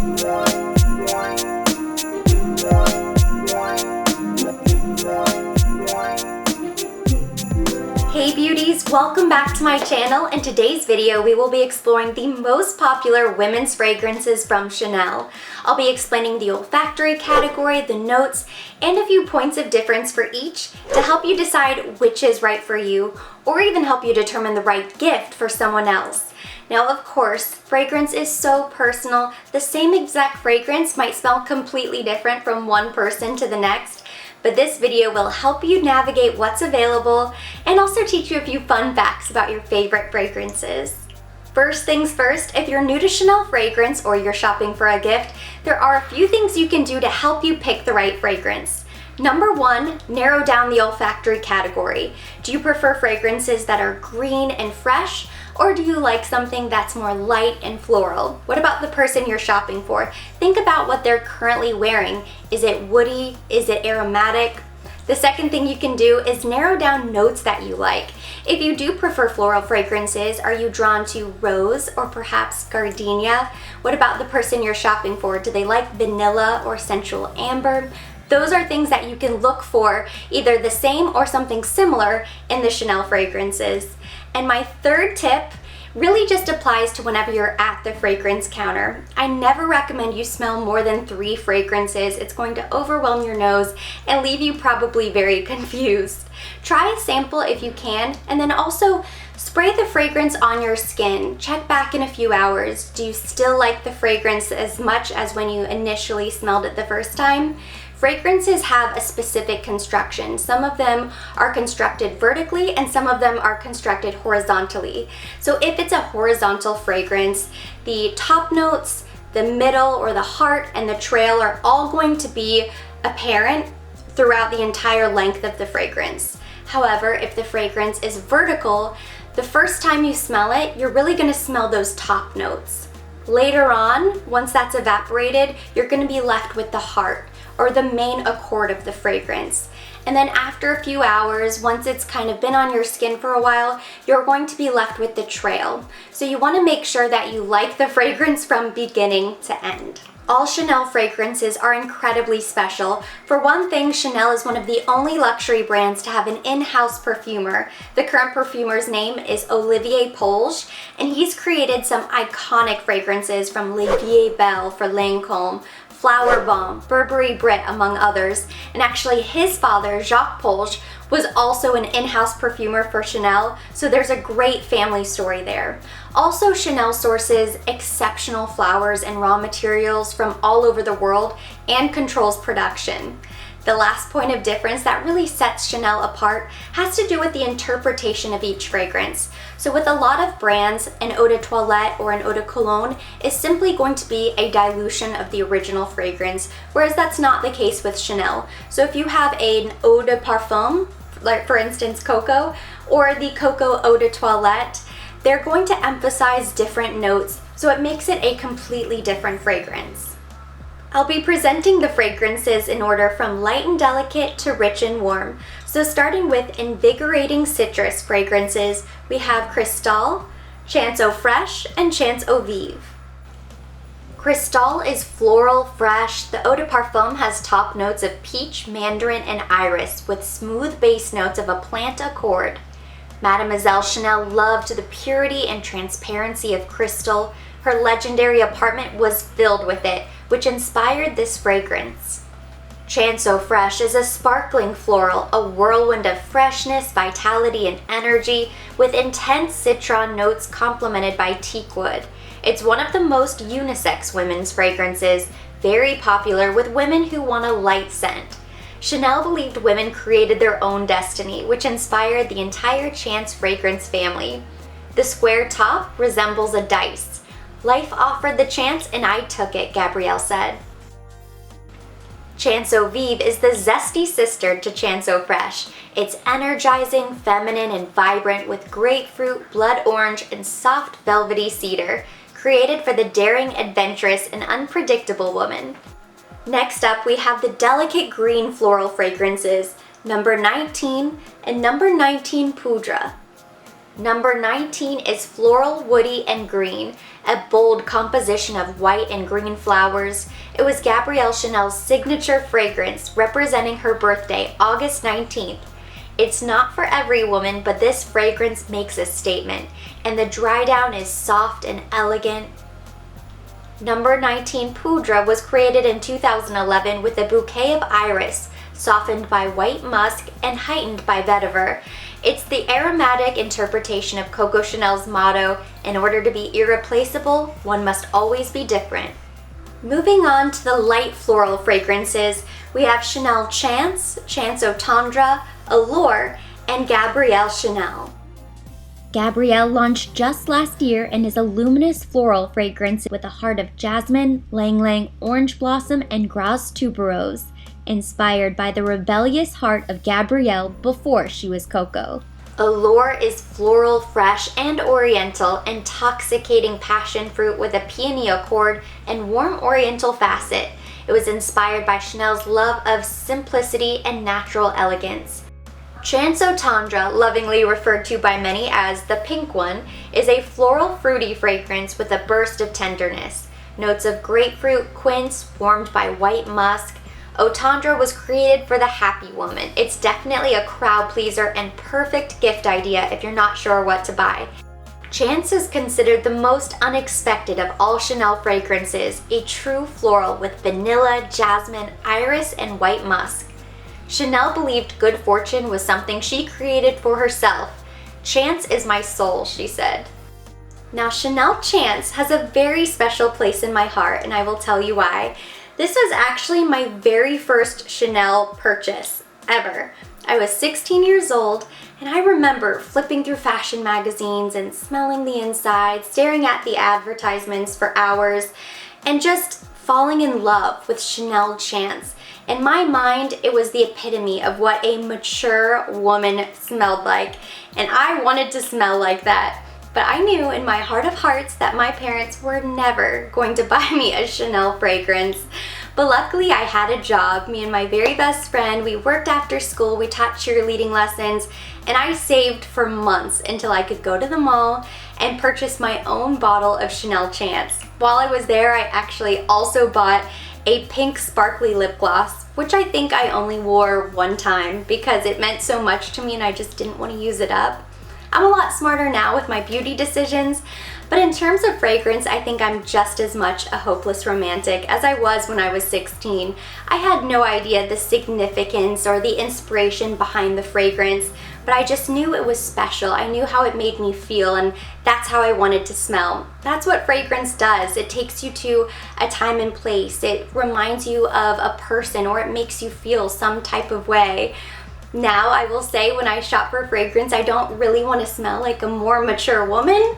Hey beauties, welcome back to my channel. In today's video, we will be exploring the most popular women's fragrances from Chanel. I'll be explaining the olfactory category, the notes, and a few points of difference for each to help you decide which is right for you, or even help you determine the right gift for someone else. Now, of course, fragrance is so personal. The same exact fragrance might smell completely different from one person to the next, but this video will help you navigate what's available and also teach you a few fun facts about your favorite fragrances. First things first, if you're new to Chanel fragrance or you're shopping for a gift, there are a few things you can do to help you pick the right fragrance. Number one, narrow down the olfactory category. Do you prefer fragrances that are green and fresh, or do you like something that's more light and floral? What about the person you're shopping for? Think about what they're currently wearing. Is it woody? Is it aromatic? The second thing you can do is narrow down notes that you like. If you do prefer floral fragrances, are you drawn to rose or perhaps gardenia? What about the person you're shopping for? Do they like vanilla or sensual amber? Those are things that you can look for, either the same or something similar in the Chanel fragrances. And my third tip really just applies to whenever you're at the fragrance counter. I never recommend you smell more than 3 fragrances. It's going to overwhelm your nose and leave you probably very confused. Try a sample if you can, and then also spray the fragrance on your skin. Check back in a few hours. Do you still like the fragrance as much as when you initially smelled it the first time? Fragrances have a specific construction. Some of them are constructed vertically and some of them are constructed horizontally. So if it's a horizontal fragrance, the top notes, the middle or the heart, and the trail are all going to be apparent throughout the entire length of the fragrance. However, if the fragrance is vertical, the first time you smell it, you're really going to smell those top notes. Later on, once that's evaporated, you're going to be left with the heart, or the main accord of the fragrance. And then after a few hours, once it's kind of been on your skin for a while, you're going to be left with the trail. So you want to make sure that you like the fragrance from beginning to end. All Chanel fragrances are incredibly special. For one thing, Chanel is one of the only luxury brands to have an in-house perfumer. The current perfumer's name is Olivier Polge, and he's created some iconic fragrances from Les Vieilles Belles for Lancôme, Flower Bomb, Burberry Brit, among others. And actually his father, Jacques Polge, was also an in-house perfumer for Chanel, so there's a great family story there. Also, Chanel sources exceptional flowers and raw materials from all over the world and controls production. The last point of difference that really sets Chanel apart has to do with the interpretation of each fragrance. So with a lot of brands, an eau de toilette or an eau de cologne is simply going to be a dilution of the original fragrance, whereas that's not the case with Chanel. So if you have an eau de parfum, like for instance Coco, or the Coco eau de toilette, they're going to emphasize different notes, so it makes it a completely different fragrance. I'll be presenting the fragrances in order from light and delicate to rich and warm. So starting with invigorating citrus fragrances, we have Cristal, Chance Eau Fresh, and Chance Eau Vive. Cristal is floral, fresh. The eau de parfum has top notes of peach, mandarin, and iris with smooth base notes of a plant accord. Mademoiselle Chanel loved the purity and transparency of Cristal. Her legendary apartment was filled with it, which inspired this fragrance. Chance Eau Fresh is a sparkling floral, a whirlwind of freshness, vitality, and energy, with intense citron notes complemented by teak wood. It's one of the most unisex women's fragrances, very popular with women who want a light scent. Chanel believed women created their own destiny, which inspired the entire Chance fragrance family. The square top resembles a dice. Life offered the chance and I took it, Gabrielle said. Chance Eau Vive is the zesty sister to Chance Eau Fresh. It's energizing, feminine, and vibrant with grapefruit, blood orange, and soft velvety cedar, created for the daring, adventurous, and unpredictable woman. Next up, we have the delicate green floral fragrances, number 19 and number 19 Poudre. Number 19 is Floral, Woody, and Green, a bold composition of white and green flowers. It was Gabrielle Chanel's signature fragrance, representing her birthday, August 19th. It's not for every woman, but this fragrance makes a statement, and the dry down is soft and elegant. Number 19, Poudre, was created in 2011 with a bouquet of iris, softened by white musk and heightened by vetiver. It's the aromatic interpretation of Coco Chanel's motto, "In order to be irreplaceable, one must always be different." Moving on to the light floral fragrances, we have Chanel Chance, Chance Au Tendre, Allure, and Gabrielle Chanel. Gabrielle launched just last year and is a luminous floral fragrance with a heart of jasmine, ylang ylang, orange blossom, and grasse tuberose, inspired by the rebellious heart of Gabrielle before she was Coco. Allure is floral, fresh, and oriental, intoxicating passion fruit with a peony accord and warm oriental facet. It was inspired by Chanel's love of simplicity and natural elegance. Chance Au Tendre, lovingly referred to by many as the pink one, is a floral fruity fragrance with a burst of tenderness. Notes of grapefruit, quince, warmed by white musk. Au Tendre was created for the happy woman. It's definitely a crowd pleaser and perfect gift idea if you're not sure what to buy. Chance is considered the most unexpected of all Chanel fragrances, a true floral with vanilla, jasmine, iris, and white musk. Chanel believed good fortune was something she created for herself. "Chance is my soul," she said. Now, Chanel Chance has a very special place in my heart, and I will tell you why. This was actually my very first Chanel purchase ever. I was 16 years old, and I remember flipping through fashion magazines and smelling the inside, staring at the advertisements for hours, and just falling in love with Chanel Chance. In my mind, it was the epitome of what a mature woman smelled like, and I wanted to smell like that. But I knew in my heart of hearts that my parents were never going to buy me a Chanel fragrance. But luckily I had a job. Me and my very best friend, we worked after school, we taught cheerleading lessons, and I saved for months until I could go to the mall and purchase my own bottle of Chanel Chance. While I was there, I actually also bought a pink sparkly lip gloss, which I think I only wore one time because it meant so much to me and I just didn't want to use it up. I'm a lot smarter now with my beauty decisions, but in terms of fragrance, I think I'm just as much a hopeless romantic as I was when I was 16. I had no idea the significance or the inspiration behind the fragrance, but I just knew it was special. I knew how it made me feel, and that's how I wanted to smell. That's what fragrance does. It takes you to a time and place. It reminds you of a person, or it makes you feel some type of way. Now, I will say when I shop for fragrance, I don't really want to smell like a more mature woman.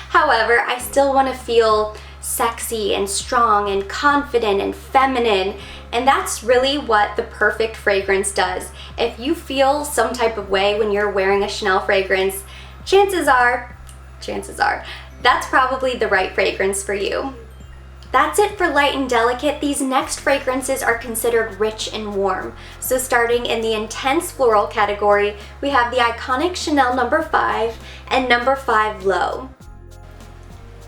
However, I still want to feel sexy and strong and confident and feminine. And that's really what the perfect fragrance does. If you feel some type of way when you're wearing a Chanel fragrance, chances are, that's probably the right fragrance for you. That's it for light and delicate. These next fragrances are considered rich and warm. So starting in the intense floral category, we have the iconic Chanel No. 5 and No. 5 Low.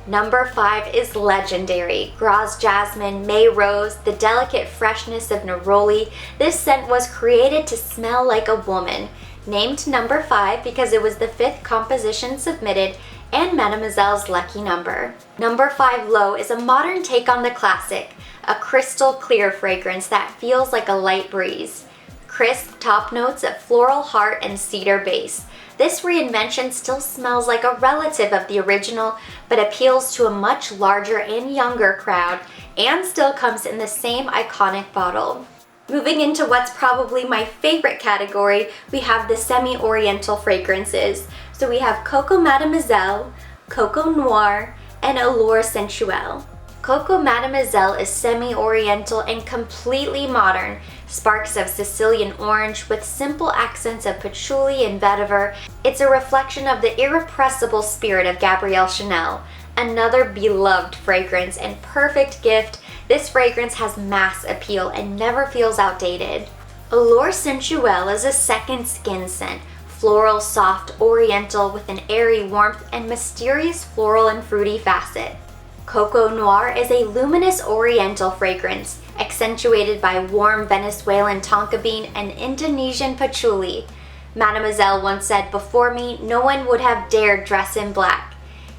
No. 5 is legendary. Gras Jasmine, May Rose, the delicate freshness of neroli. This scent was created to smell like a woman. Named No. 5 because it was the 5th composition submitted and Mademoiselle's lucky number. No. 5 Low is a modern take on the classic, a crystal clear fragrance that feels like a light breeze. Crisp top notes of floral heart and cedar base. This reinvention still smells like a relative of the original, but appeals to a much larger and younger crowd, and still comes in the same iconic bottle. Moving into what's probably my favorite category, we have the semi-oriental fragrances. So we have Coco Mademoiselle, Coco Noir, and Allure Sensuelle. Coco Mademoiselle is semi-oriental and completely modern. Sparks of Sicilian orange with simple accents of patchouli and vetiver. It's a reflection of the irrepressible spirit of Gabrielle Chanel. Another beloved fragrance and perfect gift. This fragrance has mass appeal and never feels outdated. Allure Sensuelle is a second skin scent, floral, soft, oriental with an airy warmth and mysterious floral and fruity facet. Coco Noir is a luminous oriental fragrance, accentuated by warm Venezuelan tonka bean and Indonesian patchouli. Mademoiselle once said, "Before me, no one would have dared dress in black."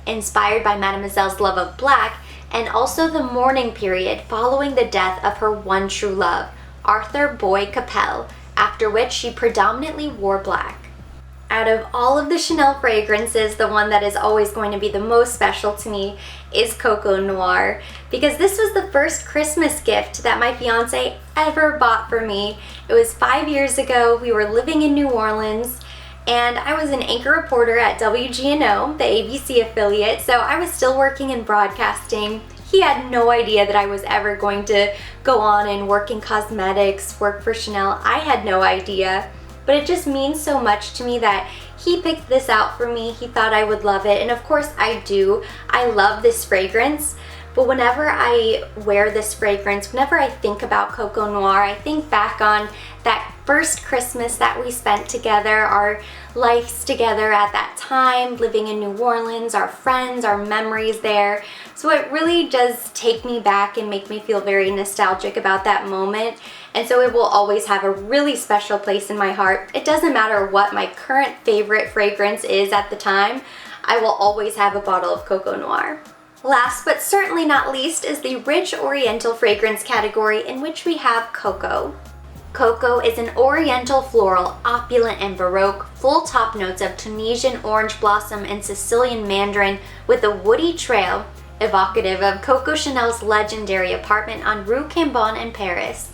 Inspired by Mademoiselle's love of black and also the mourning period following the death of her one true love, Arthur Boyd Capel, after which she predominantly wore black. Out of all of the Chanel fragrances, the one that is always going to be the most special to me is Coco Noir, because this was the first Christmas gift that my fiance ever bought for me. It was 5 years ago. We were living in New Orleans, and I was an anchor reporter at WGNO, the ABC affiliate, so I was still working in broadcasting. He had no idea that I was ever going to go on and work in cosmetics, work for Chanel. I had no idea. But it just means so much to me that he picked this out for me. He thought I would love it, and of course I do. I love this fragrance, but whenever I wear this fragrance, whenever I think about Coco Noir, I think back on that first Christmas that we spent together, our lives together at that time, living in New Orleans, our friends, our memories there. So it really does take me back and make me feel very nostalgic about that moment. And so it will always have a really special place in my heart. It doesn't matter what my current favorite fragrance is at the time, I will always have a bottle of Coco Noir. Last but certainly not least is the rich oriental fragrance category, in which we have Coco. Coco is an oriental floral, opulent and baroque, full top notes of Tunisian orange blossom and Sicilian mandarin with a woody trail, evocative of Coco Chanel's legendary apartment on Rue Cambon in Paris.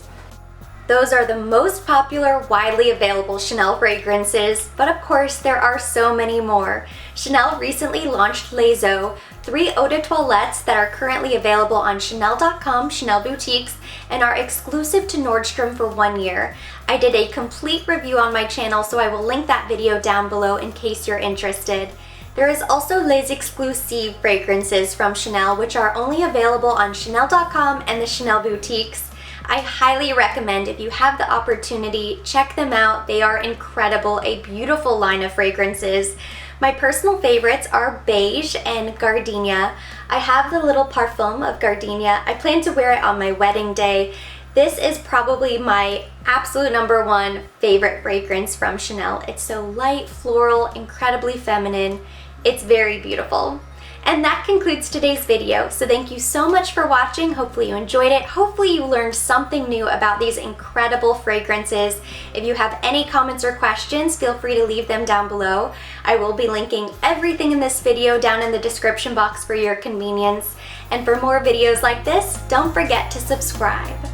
Those are the most popular, widely available Chanel fragrances, but of course there are so many more. Chanel recently launched Les Eaux, 3 eau de toilettes that are currently available on Chanel.com, Chanel Boutiques, and are exclusive to Nordstrom for 1 year. I did a complete review on my channel, so I will link that video down below in case you're interested. There is also Les Exclusives fragrances from Chanel, which are only available on Chanel.com and the Chanel Boutiques. I highly recommend, if you have the opportunity, check them out. They are incredible, a beautiful line of fragrances. My personal favorites are Beige and Gardenia. I have the little parfum of Gardenia. I plan to wear it on my wedding day. This is probably my absolute #1 favorite fragrance from Chanel. It's so light, floral, incredibly feminine. It's very beautiful. And that concludes today's video. So thank you so much for watching. Hopefully you enjoyed it. Hopefully you learned something new about these incredible fragrances. If you have any comments or questions, feel free to leave them down below. I will be linking everything in this video down in the description box for your convenience. And for more videos like this, don't forget to subscribe.